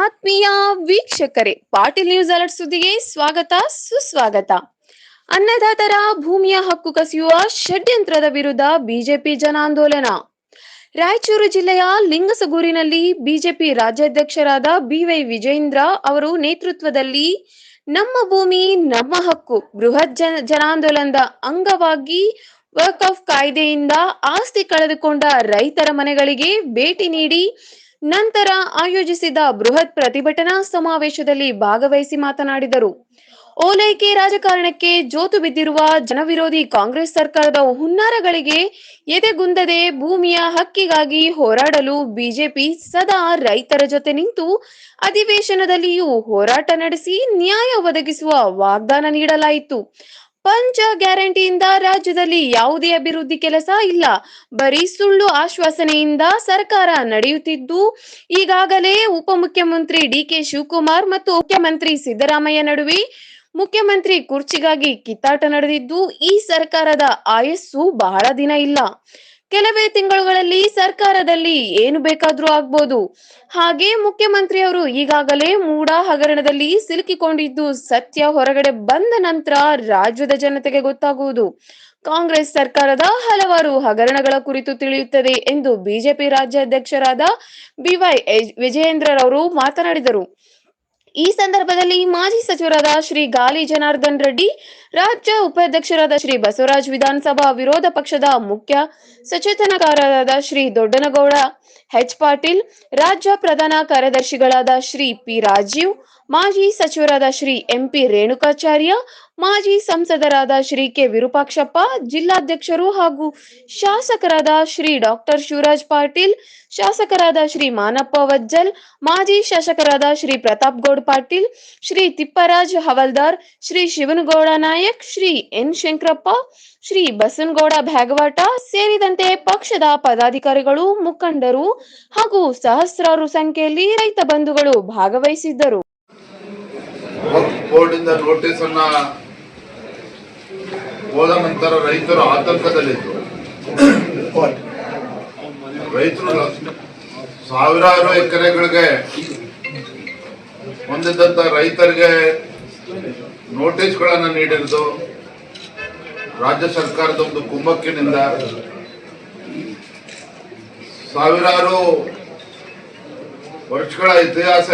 ಆತ್ಮೀಯ ವೀಕ್ಷಕರೇ, Patil news alert ಸುದ್ದಿಗೆ ಸ್ವಾಗತ ಸುಸ್ವಾಗತ. ಅನ್ನದಾತರ ಭೂಮಿಯ ಹಕ್ಕು ಕಸಿಯುವ ಷಡ್ಯಂತ್ರದ ವಿರುದ್ಧ ಬಿಜೆಪಿ ಜನಾಂದೋಲನ. ರಾಯಚೂರು ಜಿಲ್ಲೆಯ ಲಿಂಗಸಗೂರಿನಲ್ಲಿ ಬಿಜೆಪಿ ರಾಜ್ಯಾಧ್ಯಕ್ಷರಾದ ಬಿವೈ ವಿಜೇಂದ್ರ ಅವರು ನೇತೃತ್ವದಲ್ಲಿ ನಮ್ಮ ಭೂಮಿ ನಮ್ಮ ಹಕ್ಕು ಬೃಹತ್ ಜನಾಂದೋಲನದ ಅಂಗವಾಗಿ ವಕ್ಫ್ ಕಾಯ್ದೆಯಿಂದ ಆಸ್ತಿ ಕಳೆದುಕೊಂಡ ರೈತರ ಮನೆಗಳಿಗೆ ಭೇಟಿ ನೀಡಿ ನಂತರ ಆಯೋಜಿಸಿದ ಬೃಹತ್ ಪ್ರತಿಭಟನಾ ಸಮಾವೇಶದಲ್ಲಿ ಭಾಗವಹಿಸಿ ಮಾತನಾಡಿದರು. ಓಲೈಕೆ ರಾಜಕಾರಣಕ್ಕೆ ಜೋತು ಬಿದ್ದಿರುವ ಜನವಿರೋಧಿ ಕಾಂಗ್ರೆಸ್ ಸರ್ಕಾರದ ಹುನ್ನಾರಗಳಿಗೆ ಎದೆಗುಂದದೆ ಭೂಮಿಯ ಹಕ್ಕಿಗಾಗಿ ಹೋರಾಡಲು ಬಿಜೆಪಿ ಸದಾ ರೈತರ ಜೊತೆ ನಿಂತು ಅಧಿವೇಶನದಲ್ಲಿಯೂ ಹೋರಾಟ ನಡೆಸಿ ನ್ಯಾಯ ಒದಗಿಸುವ ವಾಗ್ದಾನ ನೀಡಲಾಯಿತು. ಪಂಚ ಗ್ಯಾರಂಟಿಯಿಂದ ರಾಜ್ಯದಲ್ಲಿ ಯಾವುದೇ ಅಭಿವೃದ್ಧಿ ಕೆಲಸ ಇಲ್ಲ, ಬರೀ ಸುಳ್ಳು ಆಶ್ವಾಸನೆಯಿಂದ ಸರ್ಕಾರ ನಡೆಯುತ್ತಿದ್ದು, ಈಗಾಗಲೇ ಉಪಮುಖ್ಯಮಂತ್ರಿ ಡಿಕೆ ಶಿವಕುಮಾರ್ ಮತ್ತು ಮುಖ್ಯಮಂತ್ರಿ ಸಿದ್ದರಾಮಯ್ಯ ನಡುವೆ ಮುಖ್ಯಮಂತ್ರಿ ಕುರ್ಚಿಗಾಗಿ ಕಿತ್ತಾಟ ನಡೆದಿದ್ದು, ಈ ಸರ್ಕಾರದ ಆಯಸ್ಸು ಬಹಳ ದಿನ ಇಲ್ಲ. ಕೆಲವೇ ತಿಂಗಳುಗಳಲ್ಲಿ ಸರ್ಕಾರದಲ್ಲಿ ಏನು ಬೇಕಾದ್ರೂ ಆಗ್ಬೋದು. ಹಾಗೆ ಮುಖ್ಯಮಂತ್ರಿಯವರು ಈಗಾಗಲೇ ಮೂಡಾ ಹಗರಣದಲ್ಲಿ ಸಿಲುಕಿಕೊಂಡಿದ್ದು ಸತ್ಯ ಹೊರಗಡೆ ಬಂದ ನಂತರ ರಾಜ್ಯದ ಜನತೆಗೆ ಗೊತ್ತಾಗುವುದು. ಕಾಂಗ್ರೆಸ್ ಸರ್ಕಾರದ ಹಲವಾರು ಹಗರಣಗಳ ಕುರಿತು ತಿಳಿಯುತ್ತದೆ ಎಂದು ಬಿಜೆಪಿ ರಾಜ್ಯಾಧ್ಯಕ್ಷರಾದ ಬಿವೈ ವಿಜಯೇಂದ್ರರವರು ಮಾತನಾಡಿದರು. ಈ ಸಂದರ್ಭದಲ್ಲಿ ಮಾಜಿ ಸಚಿವರಾದ ಶ್ರೀ ಗಾಲಿ ಜನಾರ್ದನ್ ರೆಡ್ಡಿ, ರಾಜ್ಯ ಉಪಾಧ್ಯಕ್ಷರಾದ ಶ್ರೀ ಬಸವರಾಜ್, ವಿಧಾನಸಭಾ ವಿರೋಧ ಪಕ್ಷದ ಮುಖ್ಯ ಸಚೇತನಕಾರರಾದ ಶ್ರೀ ದೊಡ್ಡನಗೌಡ ಎಚ್ ಪಾಟೀಲ್, ರಾಜ್ಯ ಪ್ರಧಾನ ಕಾರ್ಯದರ್ಶಿಗಳಾದ ಶ್ರೀ ಪಿ ರಾಜೀವ್, ಮಾಜಿ ಸಚಿವರಾದ ಶ್ರೀ ಎಂಪಿ ರೇಣುಕಾಚಾರ್ಯ, ಮಾಜಿ ಸಂಸದರಾದ ಶ್ರೀ ಕೆ ವಿರೂಪಾಕ್ಷಪ್ಪ, ಜಿಲ್ಲಾಧ್ಯಕ್ಷರು ಹಾಗೂ ಶಾಸಕರಾದ ಶ್ರೀ ಡಾಕ್ಟರ್ ಶಿವರಾಜ್ ಪಾಟೀಲ್, ಶಾಸಕರಾದ ಶ್ರೀ ಮಾನಪ್ಪ ವಜ್ಜಲ್, ಮಾಜಿ ಶಾಸಕರಾದ ಶ್ರೀ ಪ್ರತಾಪ್ ಗೌಡ್ ಪಾಟೀಲ್, ಶ್ರೀ ತಿಪ್ಪರಾಜ್ ಹವಲ್ದಾರ್, ಶ್ರೀ ಶಿವನಗೌಡ ನಾಯಕ್, ಶ್ರೀ ಎನ್ ಶಂಕರಪ್ಪ, ಶ್ರೀ ಬಸನಗೌಡ ಬ್ಯಾಗವಾಟ ಸೇರಿದಂತೆ ಪಕ್ಷದ ಪದಾಧಿಕಾರಿಗಳು, ಮುಖಂಡರು ಹಾಗೂ ಸಹಸ್ರಾರು ಸಂಖ್ಯೆಯಲ್ಲಿ ರೈತ ಬಂಧುಗಳು ಭಾಗವಹಿಸಿದ್ದರು. ಬೋರ್ಡಿಂದ ನೋಟಿಸ್ ಅನ್ನ ಹೋದ ನಂತರ ರೈತರು ಆತಂಕದಲ್ಲಿದ್ದರು. ರೈತರು ಸಾವಿರಾರು ಎಕರೆಗಳಿಗೆ ಹೊಂದಿದ್ದಂತ ರೈತರಿಗೆ ನೋಟಿಸ್ಗಳನ್ನು ನೀಡಿರುವುದು ರಾಜ್ಯ ಸರ್ಕಾರದ ಒಂದು ಕುಮ್ಮಕ್ಕಿನಿಂದ ಸಾವಿರಾರು ವರ್ಷಗಳ ಇತಿಹಾಸ